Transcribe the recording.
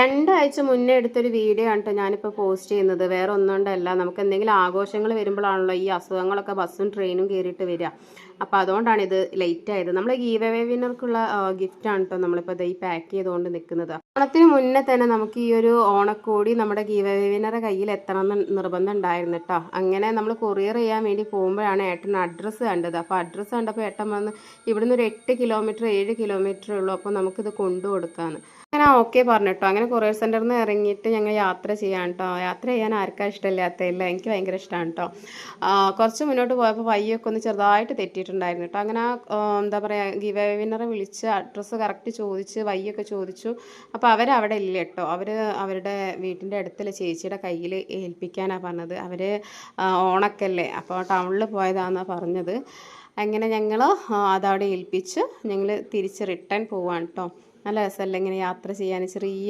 രണ്ടാഴ്ച മുന്നേ എടുത്തൊരു വീഡിയോ ആണ് കേട്ടോ ഞാനിപ്പോൾ പോസ്റ്റ് ചെയ്യുന്നത്. വേറെ ഒന്നുകൊണ്ടല്ല, നമുക്ക് എന്തെങ്കിലും ആഘോഷങ്ങൾ വരുമ്പോഴാണല്ലോ ഈ അസുഖങ്ങളൊക്കെ ബസ്സും ട്രെയിനും കയറിയിട്ട് വരിക. അപ്പോൾ അതുകൊണ്ടാണ് ഇത് ലേറ്റ് ആയത്. നമ്മൾ ഗീവ് അവേ വിന്നർക്കുള്ള ഗിഫ്റ്റാണ് കേട്ടോ നമ്മളിപ്പോൾ ഈ പാക്ക് ചെയ്തുകൊണ്ട് നിൽക്കുന്നത്. ഓണത്തിന് മുന്നേ തന്നെ നമുക്ക് ഈ ഒരു ഓണക്കോടി നമ്മുടെ ഗീവ് അവേ വിന്നറുടെ കയ്യിൽ എത്തണം എന്ന് നിർബന്ധം ഉണ്ടായിരുന്നു കേട്ടോ. അങ്ങനെ നമ്മൾ കൊറിയർ ചെയ്യാൻ വേണ്ടി പോകുമ്പോഴാണ് ഏട്ടൻ അഡ്രസ്സ് കണ്ടത്. അപ്പോൾ അഡ്രസ്സ് കണ്ടപ്പോൾ ഏട്ടൻ വന്ന് ഇവിടുന്ന് ഒരു 8 കിലോമീറ്റർ 7 കിലോമീറ്റർ ഉള്ളൂ, അപ്പോൾ നമുക്കിത് കൊണ്ടു കൊടുക്കാമെന്ന്. അങ്ങനെ ഓക്കെ പറഞ്ഞു കേട്ടോ. അങ്ങനെ കൊറിയർ സെൻറ്ററിൽ നിന്ന് ഇറങ്ങിയിട്ട് ഞങ്ങൾ യാത്ര ചെയ്യാൻ കേട്ടോ. യാത്ര ചെയ്യാൻ ആർക്കാ ഇഷ്ടമില്ലാത്തതില്ല, എനിക്ക് ഭയങ്കര ഇഷ്ടമാണ് കേട്ടോ. കുറച്ച് മുന്നോട്ട് പോയപ്പോൾ വയ്യൊക്കെ ഒന്ന് ചെറുതായിട്ട് തെറ്റിയിട്ടുണ്ടായിരുന്നു കേട്ടോ. അങ്ങനെ എന്താ പറയുക, ഗിവ് അവേ വിന്നറെ വിളിച്ച് അഡ്രസ്സ് കറക്റ്റ് ചോദിച്ച് വയ്യൊക്കെ ചോദിച്ചു. അപ്പോൾ അവരവിടെ ഇല്ല കേട്ടോ. അവരുടെ വീട്ടിൻ്റെ അടുത്തുള്ള ചേച്ചിയുടെ കയ്യിൽ ഏൽപ്പിക്കാനാണ് പറഞ്ഞത്. അവർ ഓണക്കല്ലേ, അപ്പോൾ ടൗണിൽ പോയതാണെന്നാണ് പറഞ്ഞത്. അങ്ങനെ ഞങ്ങൾ അതവിടെ ഏൽപ്പിച്ച് ഞങ്ങൾ തിരിച്ച് റിട്ടേൺ പോവാണ് കേട്ടോ. നല്ല രസമല്ല ഇങ്ങനെ യാത്ര ചെയ്യാൻ. ചെറിയ